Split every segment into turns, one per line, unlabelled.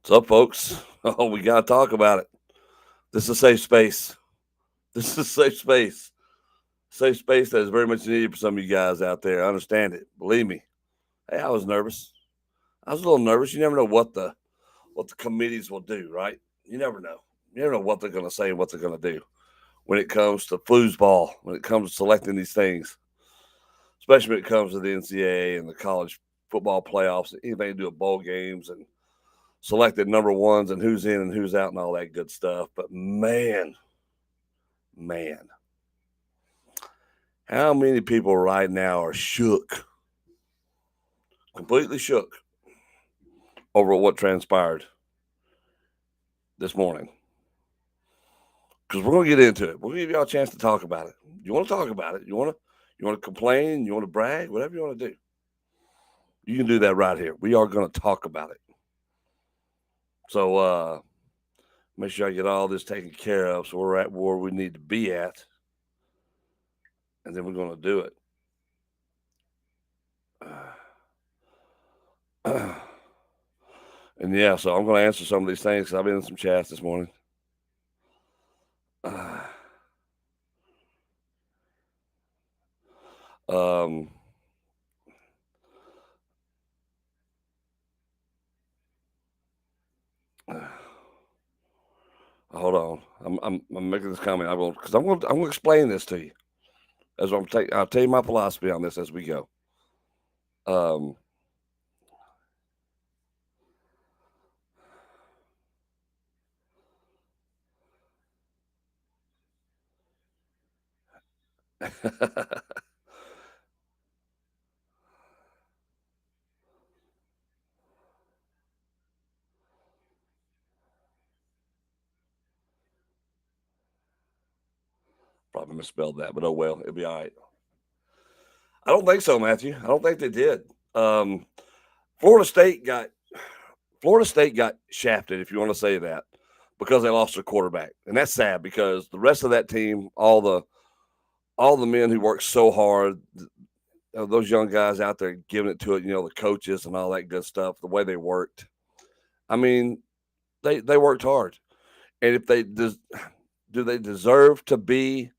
What's up, folks? Oh, we got to talk about it. This is a safe space. This is a safe space. Safe space that is very much needed for some of you guys out there. I understand it. Believe me. Hey, I was nervous. I was a little nervous. You never know what the committees will do, right? You never know. You never know what they're going to say and what they're going to do when it comes to foosball, when it comes to selecting these things, especially when it comes to the NCAA and the college football playoffs, anything to do with bowl games and selected number ones and who's in and who's out and all that good stuff. But man, how many people right now are shook, completely shook over what transpired this morning? Because we're going to get into it. We'll give y'all a chance to talk about it. You want to talk about it? You want to complain? You want to brag? Whatever you want to do, you can do that right here. We are going to talk about it. So make sure I get all this taken care of so we're at where we need to be at. And then we're going to do it. And yeah, so I'm going to answer some of these things because I've been in some chats this morning. Hold on, I'm making this comment. Because I'm going to explain this to you as I'll tell you my philosophy on this as we go. Probably misspelled that, but oh well, it'll be all right. I don't think so, Matthew. I don't think they did. Florida State got shafted, if you want to say that, because they lost their quarterback, and that's sad because the rest of that team, all the men who worked so hard, those young guys out there giving it to it, the coaches and all that good stuff, the way they worked. I mean, they worked hard, and if do they deserve to be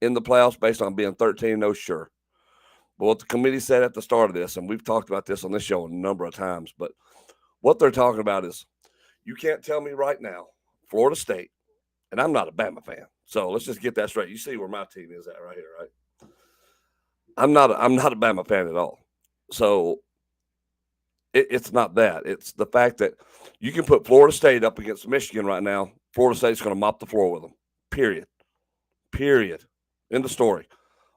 in the playoffs based on being 13? No, sure. But what the committee said at the start of this, and we've talked about this on this show a number of times, but what they're talking about is you can't tell me right now, Florida State, and I'm not a Bama fan, so let's just get that straight. You see where my team is at right here, right? I'm not a Bama fan at all. So it's not that. It's the fact that you can put Florida State up against Michigan right now. Florida State's going to mop the floor with them. Period. End of story.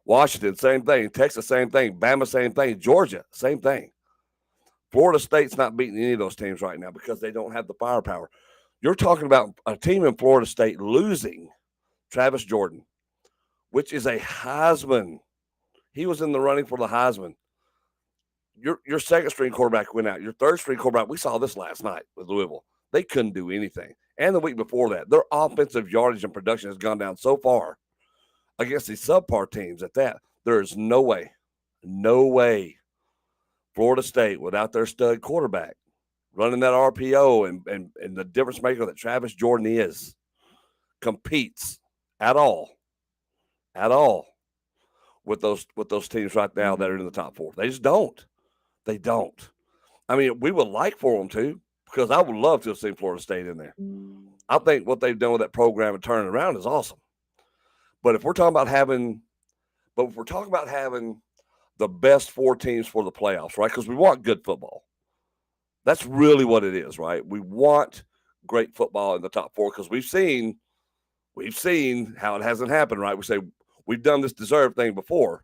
Washington, same thing. Texas, same thing. Bama, same thing. Georgia, same thing. Florida State's not beating any of those teams right now because they don't have the firepower. You're talking about a team in Florida State losing Travis Jordan, which is a Heisman. He was in the running for the Heisman. Your second string quarterback went out. Your third string quarterback, we saw this last night with Louisville. They couldn't do anything. And the week before that, their offensive yardage and production has gone down so far against these subpar teams at that. There is no way Florida State without their stud quarterback running that RPO and the difference maker that Travis Jordan is competes at all with those teams right now that are in the top four. They just don't. They don't. I mean, we would like for them to, because I would love to have seen Florida State in there. I think what they've done with that program and turning around is awesome. But if we're talking about having the best four teams for the playoffs, right? Because we want good football. That's really what it is, right? We want great football in the top four because we've seen how it hasn't happened, right? We say we've done this deserved thing before,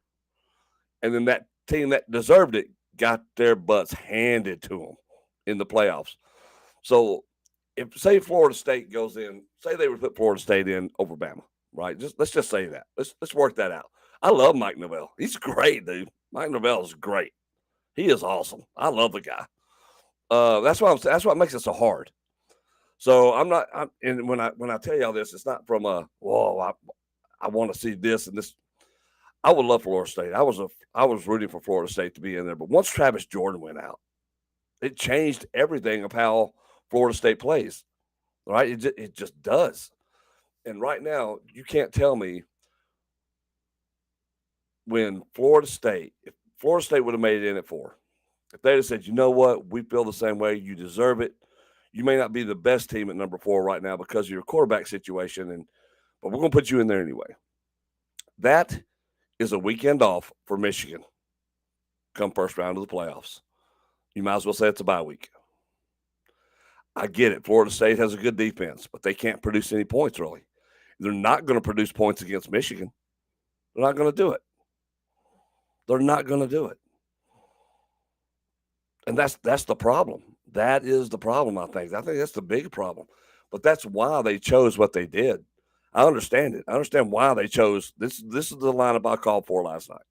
and then that team that deserved it got their butts handed to them in the playoffs. So if, say, Florida State goes in, say they would put Florida State in over Bama, right? Let's just say that. Let's work that out. I love Mike Novell. He's great, dude. Mike Novell is great. He is awesome. I love the guy. That's what makes it so hard. So and when I tell y'all this, it's not from I want to see this and this. I would love Florida State. I was rooting for Florida State to be in there, but once Travis Jordan went out, it changed everything of how Florida State plays, right? It just does. And right now, you can't tell me when if Florida State would have made it in at 4, if they'd have said, you know what, we feel the same way, you deserve it. You may not be the best team at number 4 right now because of your quarterback situation, but we're going to put you in there anyway. That is a weekend off for Michigan come first round of the playoffs. You might as well say it's a bye week. I get it. Florida State has a good defense, but they can't produce any points, really. They're not going to produce points against Michigan. They're not going to do it. They're not going to do it. And that's the problem. That is the problem, I think. I think that's the big problem. But that's why they chose what they did. I understand it. I understand why they chose this. This is the lineup I called for last night.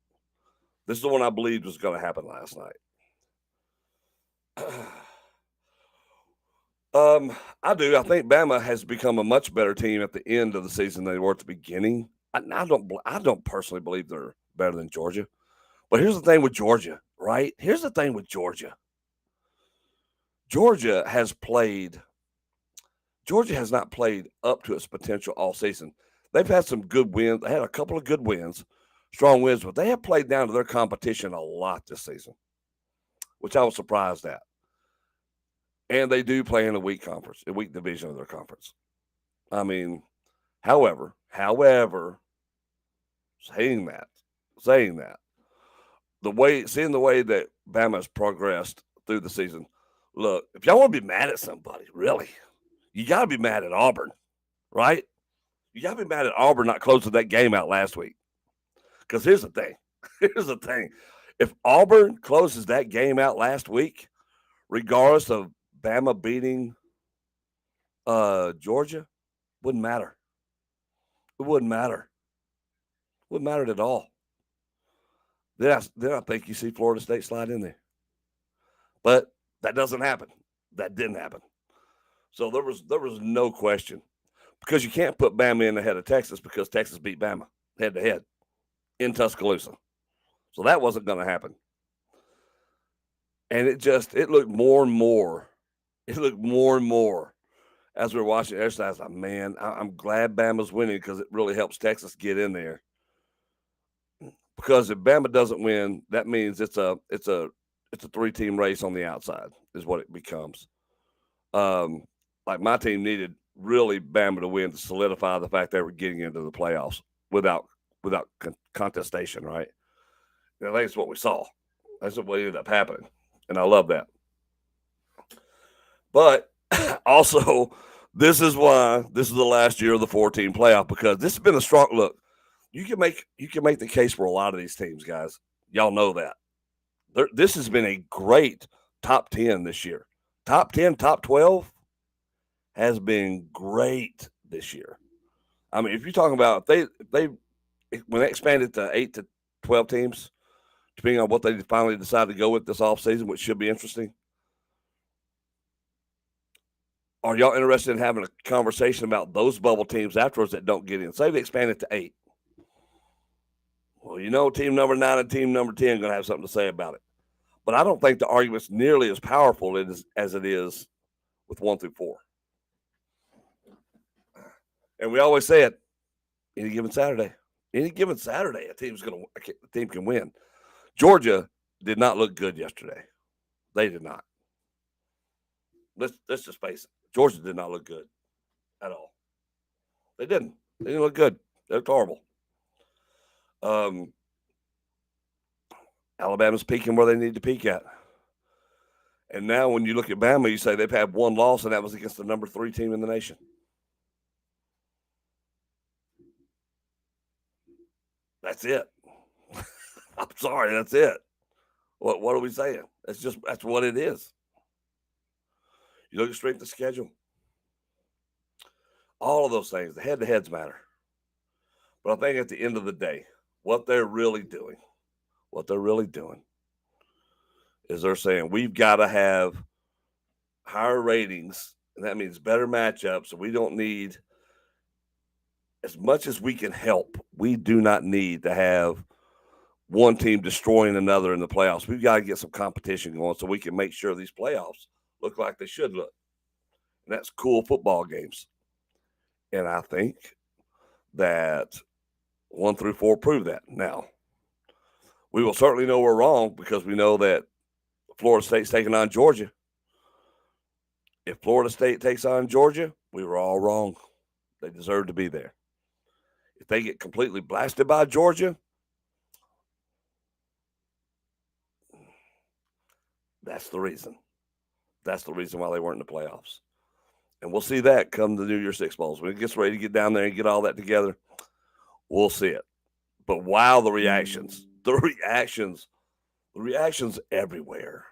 This is the one I believed was going to happen last night. I do. I think Bama has become a much better team at the end of the season than they were at the beginning. I don't personally believe they're better than Georgia. But here's the thing with Georgia, right? Here's the thing with Georgia. Georgia has not played up to its potential all season. They've had some good wins. They had a couple of good wins, strong wins, but they have played down to their competition a lot this season, which I was surprised at. And they do play in a weak division of their conference. I mean, however, saying that, seeing the way that Bama has progressed through the season, look, if y'all want to be mad at somebody, really, you got to be mad at Auburn, right? You got to be mad at Auburn not closing that game out last week. Because here's the thing. If Auburn closes that game out last week, regardless of Bama beating Georgia, wouldn't matter. It wouldn't matter. Wouldn't matter at all. Then I think you see Florida State slide in there. But that doesn't happen. That didn't happen. So there was no question. Because you can't put Bama in ahead of Texas because Texas beat Bama head-to-head in Tuscaloosa. So that wasn't going to happen. And it looked more and more. It looked more and more as we were watching the exercise. Like, man, I'm glad Bama's winning because it really helps Texas get in there. Because if Bama doesn't win, that means it's a 3-team race on the outside is what it becomes. Like my team needed really Bama to win to solidify the fact they were getting into the playoffs without contestation, right? And I think that's what we saw. That's what ended up happening, and I love that. But also, this is why this is the last year of the 4-team playoff because this has been a strong look. You can make the case for a lot of these teams, guys. Y'all know that. This has been a great top 10 this year. Top 10, top 12 has been great this year. I mean, if you're talking about when they expanded to 8 to 12 teams, depending on what they finally decide to go with this offseason, which should be interesting. Are y'all interested in having a conversation about those bubble teams afterwards that don't get in? Say they expand it to 8. Well, team number 9 and team number 10 are going to have something to say about it. But I don't think the argument's nearly as powerful as it is with 1 through 4. And we always say it, any given Saturday, a team can win. Georgia did not look good yesterday. They did not. Let's just face it. Georgia did not look good at all. They didn't. They didn't look good. They looked horrible. Alabama's peaking where they need to peak at. And now when you look at Bama, you say they've had one loss, and that was against the number 3 team in the nation. That's it. I'm sorry, that's it. What are we saying? That's what it is. You look at strength of schedule. All of those things, the head-to-heads matter. But I think at the end of the day, what they're really doing is they're saying we've got to have higher ratings, and that means better matchups. So we don't need, as much as we can help, we do not need to have one team destroying another in the playoffs. We've got to get some competition going so we can make sure these playoffs look like they should look. And that's cool football games. And I think that 1 through 4 prove that. Now, we will certainly know we're wrong because we know that Florida State's taking on Georgia. If Florida State takes on Georgia, we were all wrong. They deserve to be there. If they get completely blasted by Georgia, that's the reason. That's the reason why they weren't in the playoffs. And we'll see that come the New Year's Six Bowls. When it gets ready to get down there and get all that together, we'll see it. But wow, the reactions everywhere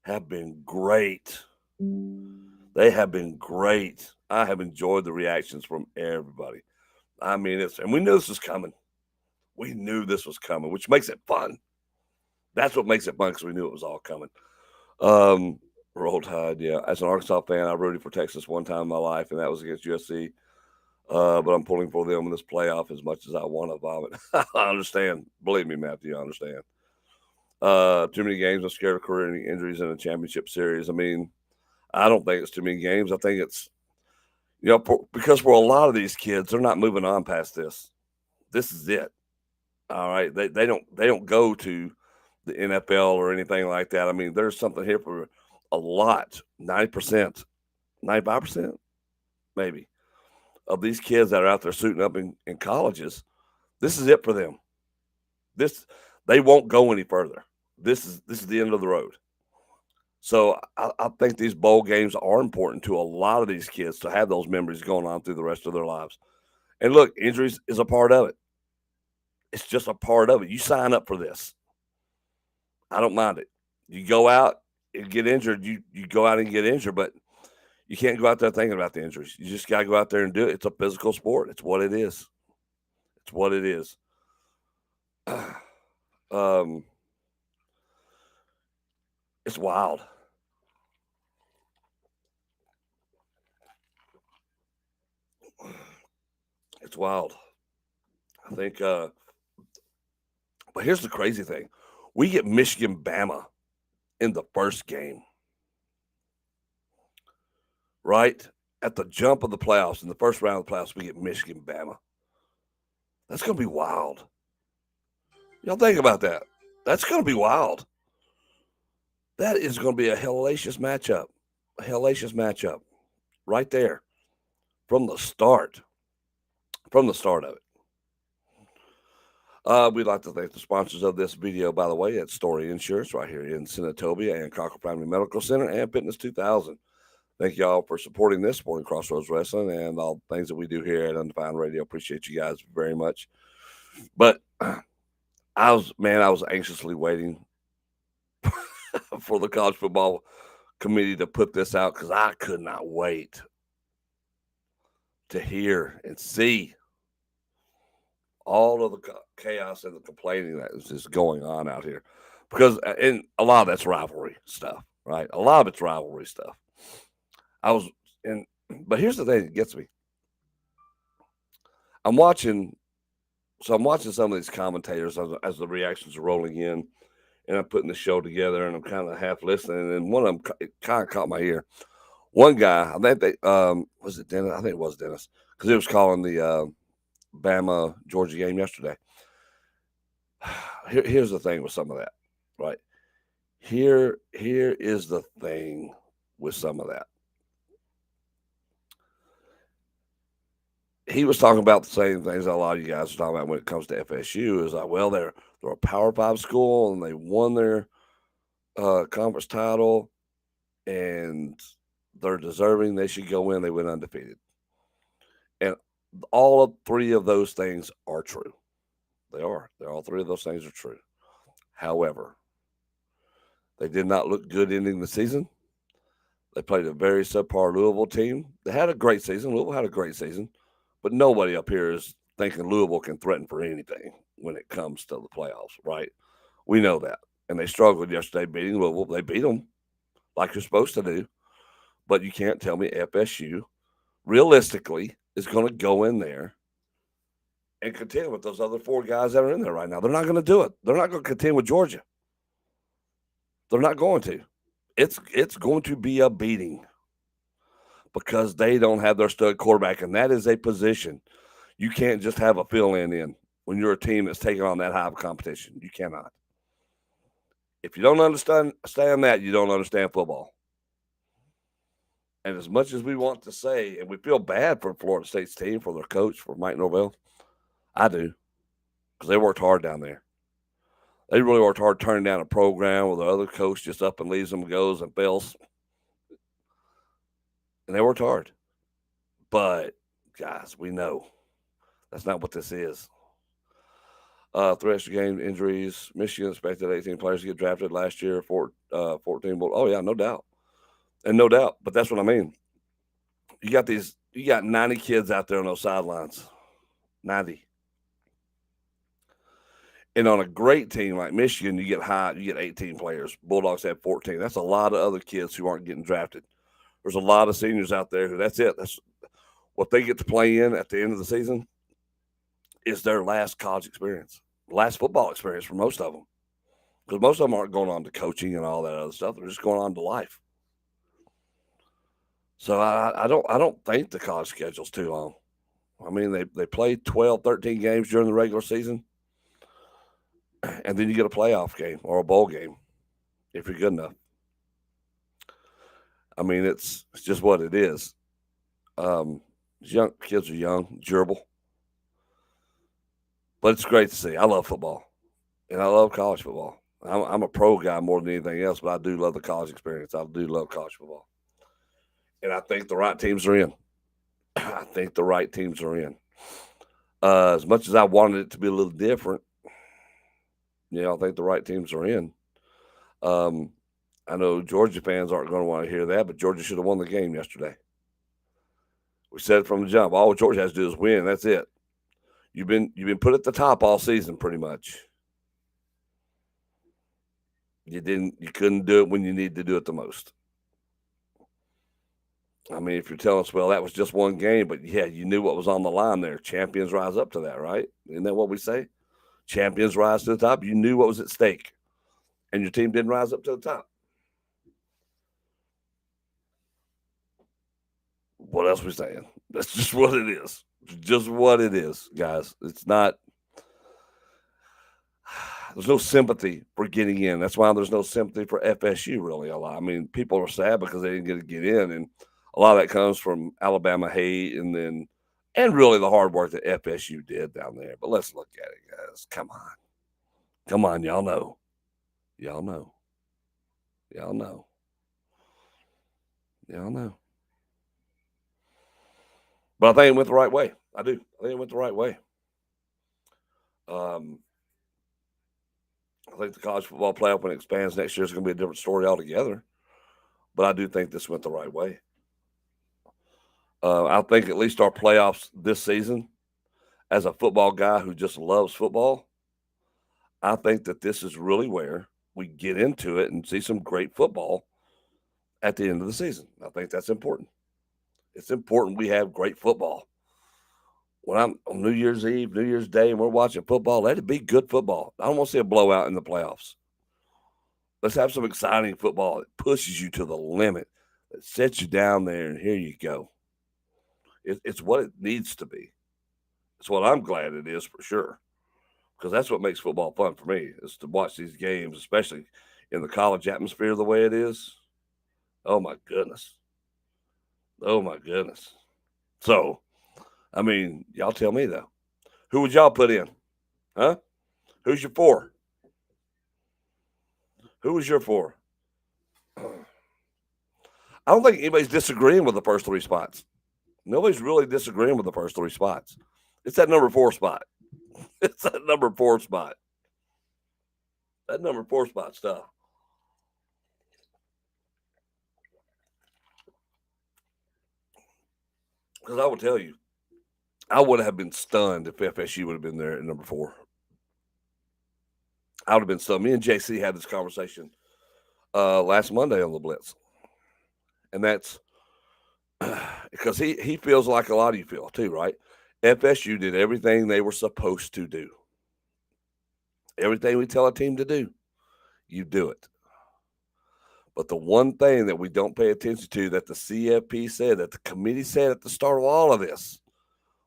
have been great. They have been great. I have enjoyed the reactions from everybody. I mean, and we knew this was coming. We knew this was coming, which makes it fun. That's what makes it fun because we knew it was all coming. Roll Tide, yeah. As an Arkansas fan, I rooted for Texas one time in my life, and that was against USC. But I'm pulling for them in this playoff as much as I want to vomit. I understand. Believe me, Matthew, I understand. Too many games. I'm scared of career injuries in a championship series. I mean, I don't think it's too many games. I think it's, because for a lot of these kids, they're not moving on past this. This is it. All right. They don't go to the NFL or anything like that. I mean, there's something here for a lot, 90%, 95%, maybe, of these kids that are out there suiting up in colleges. This is it for them. They won't go any further. This is the end of the road. So I think these bowl games are important to a lot of these kids to have those memories going on through the rest of their lives. And look, injuries is a part of it. It's just a part of it. You sign up for this. I don't mind it. You go out and get injured. You go out and get injured, but you can't go out there thinking about the injuries. You just got to go out there and do it. It's a physical sport. It's what it is. It's what it is. It's wild. It's wild. I think, but here's the crazy thing. We get Michigan Bama in the first game, right? At the jump of the playoffs, in the first round of the playoffs, we get Michigan Bama. That's going to be wild. Y'all think about that. That's going to be wild. That is going to be a hellacious matchup. A hellacious matchup right there from the start. From the start of it. We'd like to thank the sponsors of this video, by the way. It's Story Insurance right here in Senatobia and Cocker Primary Medical Center and Fitness 2000. Thank y'all for supporting this, supporting Crossroads Wrestling and all the things that we do here at Undefined Radio. Appreciate you guys very much. But I was anxiously waiting for the college football committee to put this out because I could not wait to hear and see all of the chaos and the complaining that is just going on out here. Because and a lot of that's rivalry stuff, right? A lot of it's rivalry stuff. But here's the thing that gets me. I'm watching some of these commentators as the reactions are rolling in, and I'm putting the show together, and I'm kind of half listening, and one of them kind of caught my ear. One guy, I think was it Dennis? I think it was Dennis, because he was calling the Bama Georgia game yesterday. Here's the thing with some of that, right? Here is the thing with some of that. He was talking about the same things a lot of you guys are talking about when it comes to FSU. Is like, well, they're a Power 5 school and they won their conference title, and they're deserving. They should go in. They went undefeated, and all three of those things are true. They are. All three of those things are true. However, they did not look good ending the season. They played a very subpar Louisville team. They had a great season. Louisville had a great season. But nobody up here is thinking Louisville can threaten for anything when it comes to the playoffs, right? We know that. And they struggled yesterday beating Louisville. They beat them like you're supposed to do. But you can't tell me FSU, realistically, is going to go in there and contend with those other four guys that are in there right now. They're not going to do it. They're not going to contend with Georgia. They're not going to. It's going to be a beating. because they don't have their stud quarterback, and that is a position you can't just have a fill-in when you're a team that's taking on that high of competition. You cannot. If you don't understand that, you don't understand football. And as much as we want to say, and we feel bad for Florida State's team, for their coach, for Mike Norvell, I do, because they worked hard down there. They really worked hard turning down a program where the other coach just up and leaves them, goes and fails. And they worked hard. But, guys, we know that's not what this is. 3 extra game injuries. Michigan expected 18 players to get drafted last year. 14. Oh, yeah, no doubt. And no doubt. But that's what I mean. You got 90 kids out there on those sidelines. 90. And on a great team like Michigan, you get 18 players. Bulldogs have 14. That's a lot of other kids who aren't getting drafted. There's a lot of seniors out there who that's it. That's what they get to play in at the end of the season is their last college experience, last football experience for most of them. Because most of them aren't going on to coaching and all that other stuff. They're just going on to life. So I don't think the college schedule's too long. I mean, they play 12, 13 games during the regular season. And then you get a playoff game or a bowl game if you're good enough. I mean, it's just what it is. Young kids are young, durable. But it's great to see. I love football. And I love college football. I'm a pro guy more than anything else, but I do love the college experience. I do love college football. And I think the right teams are in. I think the right teams are in. As much as I wanted it to be a little different, I think the right teams are in. I know Georgia fans aren't going to want to hear that, but Georgia should have won the game yesterday. We said it from the jump. All Georgia has to do is win. That's it. You've been put at the top all season, pretty much. You couldn't do it when you needed to do it the most. I mean, if you're telling us, well, that was just one game, but yeah, you knew what was on the line there. Champions rise up to that, right? Isn't that what we say? Champions rise to the top. You knew what was at stake, and your team didn't rise up to the top. What else are we saying? That's just what it is. It's just what it is, guys. It's not. There's no sympathy for getting in. That's why there's no sympathy for FSU really a lot. I mean, people are sad because they didn't get in, and a lot of that comes from Alabama hate and really the hard work that FSU did down there. But let's look at it, guys. Come on, y'all know. But I think it went the right way. I do. I think it went the right way. I think the college football playoff, when it expands next year, is going to be a different story altogether. But I do think this went the right way. I think at least our playoffs this season, as a football guy who just loves football, I think that this is really where we get into it and see some great football at the end of the season. I think that's important. It's important we have great football. When I'm on New Year's Eve, New Year's Day, and we're watching football, let it be good football. I don't want to see a blowout in the playoffs. Let's have some exciting football that pushes you to the limit, that sets you down there, and here you go. It's what it needs to be. It's what I'm glad it is for sure, because that's what makes football fun for me, is to watch these games, especially in the college atmosphere the way it is. Oh, my goodness. So, I mean, y'all tell me, though. Who would y'all put in? Huh? Who's your four? Who was your four? I don't think anybody's disagreeing with the first three spots. Nobody's really disagreeing with the first three spots. It's that number 4 spot. It's that number 4 spot. That number 4 spot stuff. Because I will tell you, I would have been stunned if FSU would have been there at number 4. I would have been stunned. Me and JC had this conversation last Monday on the Blitz. And that's because he feels like a lot of you feel too, right? FSU did everything they were supposed to do. Everything we tell a team to do, you do it. But the one thing that we don't pay attention to that the CFP said, that the committee said at the start of all of this,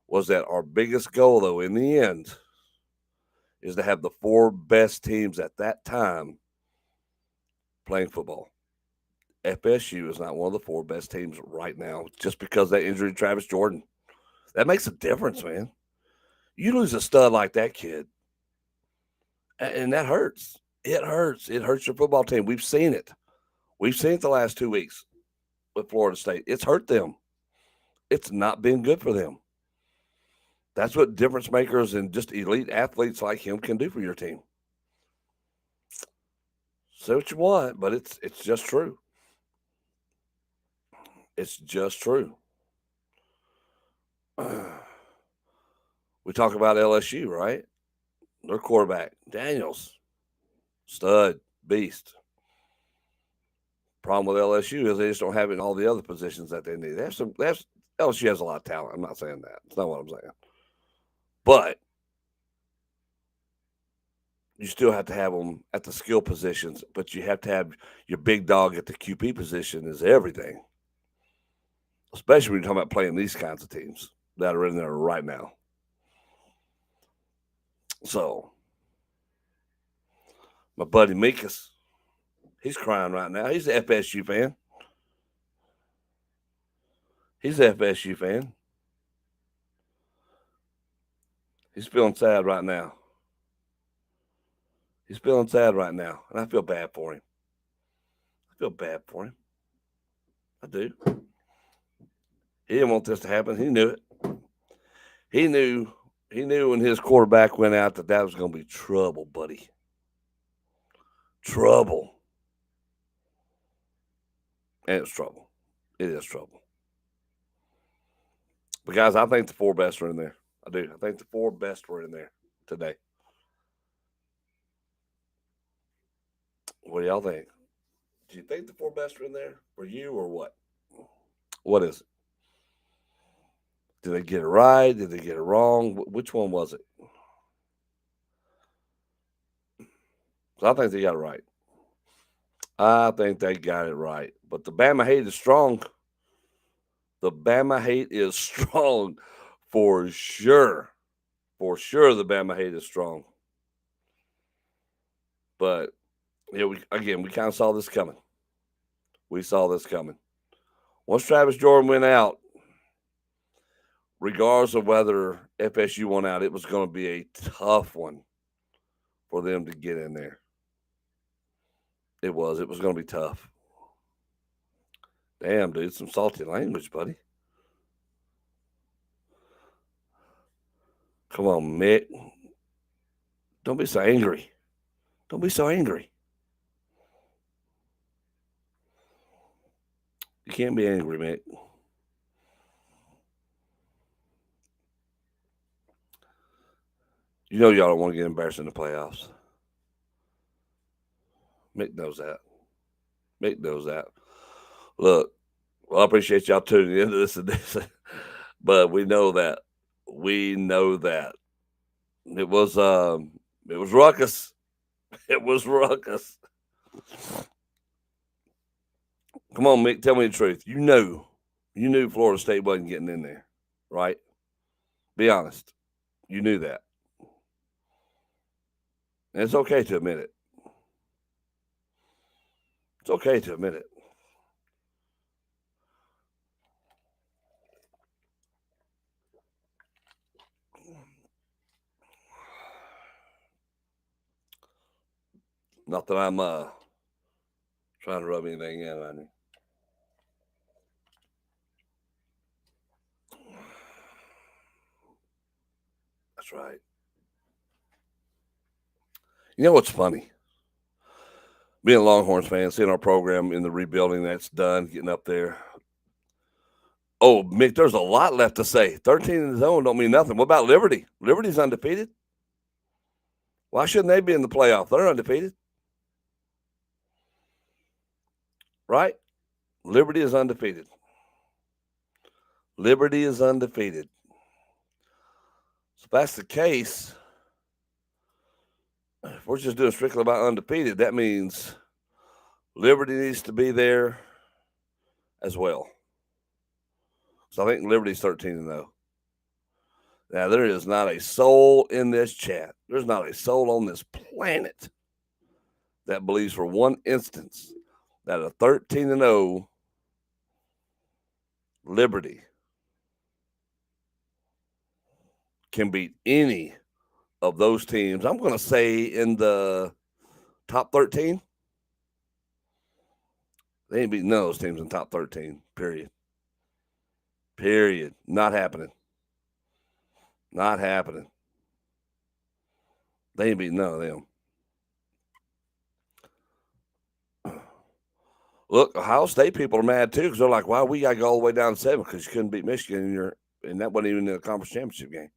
was that our biggest goal, though, in the end, is to have the 4 best teams at that time playing football. FSU is not one of the 4 best teams right now just because of that injury to Travis Jordan. That makes a difference, man. You lose a stud like that, kid, and that hurts. It hurts. It hurts your football team. We've seen it. We've seen it the last 2 weeks with Florida State. It's hurt them. It's not been good for them. That's what difference makers and just elite athletes like him can do for your team. Say what you want, but it's just true. It's just true. We talk about LSU, right? Their quarterback, Daniels, stud, beast. Problem with LSU is they just don't have it in all the other positions that they need. LSU has a lot of talent. I'm not saying that. That's not what I'm saying. But you still have to have them at the skill positions, but you have to have your big dog at the QP position is everything. Especially when you're talking about playing these kinds of teams that are in there right now. So, my buddy Meekus, he's crying right now. He's an FSU fan. He's an FSU fan. He's feeling sad right now. He's feeling sad right now, and I feel bad for him. I feel bad for him. I do. He didn't want this to happen. He knew it. He knew when his quarterback went out that was going to be trouble, buddy. Trouble. And it's trouble. It is trouble. But, guys, I think the 4 best are in there. I do. I think the 4 best were in there today. What do y'all think? Do you think the 4 best are in there for you or what? What is it? Did they get it right? Did they get it wrong? Which one was it? So I think they got it right. I think they got it right. But the Bama hate is strong. The Bama hate is strong for sure. For sure, the Bama hate is strong. But, yeah, we kind of saw this coming. We saw this coming. Once Travis Jordan went out, regardless of whether FSU won out, it was going to be a tough one for them to get in there. It was going to be tough. Damn, dude, some salty language, buddy. Come on, Mick. Don't be so angry. Don't be so angry. You can't be angry, Mick. You know y'all don't want to get embarrassed in the playoffs. Mick knows that. Mick knows that. Look, well, I appreciate y'all tuning into this, but we know that. We know that. It was ruckus. It was ruckus. Come on, Mick, tell me the truth. You knew Florida State wasn't getting in there, right? Be honest. You knew that. And it's okay to admit it. It's okay to admit it. Not that I'm trying to rub anything in on you. That's right. You know what's funny? Being a Longhorns fan, seeing our program in the rebuilding that's done, getting up there. Oh, Mick, there's a lot left to say. 13 in the zone don't mean nothing. What about Liberty? Liberty's undefeated. Why shouldn't they be in the playoff? They're undefeated. Right? Liberty is undefeated. Liberty is undefeated. So if that's the case, if we're just doing strictly about undefeated, that means Liberty needs to be there as well. So I think Liberty's 13-0. Now, there is not a soul in this chat. There's not a soul on this planet that believes for one instance that a 13-0 Liberty can beat any of those teams. I'm going to say in the top 13. They ain't beating none of those teams in top 13, period. Period. Not happening. Not happening. They ain't beating none of them. Look, Ohio State people are mad too because they're like, "Why we got to go all the way down to 7 because you couldn't beat Michigan and that wasn't even in the conference championship game,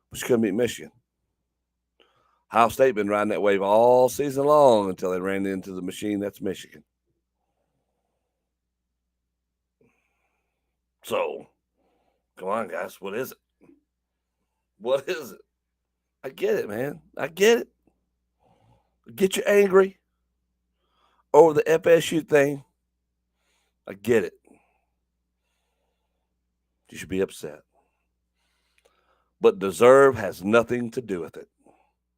but you couldn't beat Michigan." Ohio State been riding that wave all season long until they ran into the machine that's Michigan. So, come on, guys, what is it? What is it? I get it, man. I get it. Get you angry over the FSU thing. I get it. You should be upset. But deserve has nothing to do with it.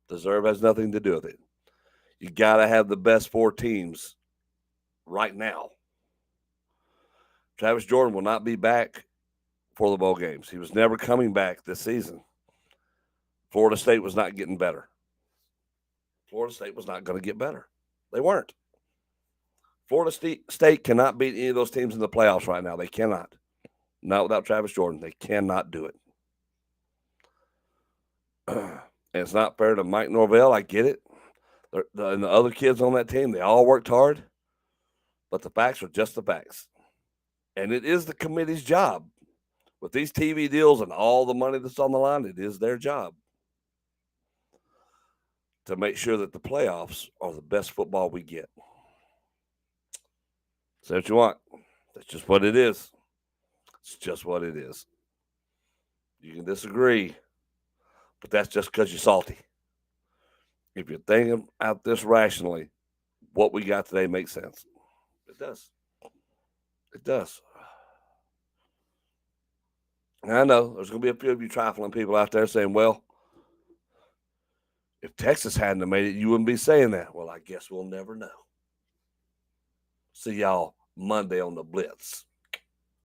Deserve has nothing to do with it. You got to have the best 4 teams right now. Travis Jordan will not be back for the bowl games. He was never coming back this season. Florida State was not getting better. Florida State was not going to get better. They weren't. Florida State cannot beat any of those teams in the playoffs right now. They cannot. Not without Travis Jordan. They cannot do it. And it's not fair to Mike Norvell. I get it. And the other kids on that team, they all worked hard. But the facts are just the facts. And it is the committee's job. With these TV deals and all the money that's on the line, it is their job to make sure that the playoffs are the best football we get. Say what you want. That's just what it is. It's just what it is. You can disagree, but that's just because you're salty. If you're thinking out this rationally, what we got today makes sense. It does. It does. And I know there's going to be a few of you trifling people out there saying, well, if Texas hadn't have made it, you wouldn't be saying that. Well, I guess we'll never know. See y'all Monday on the Blitz.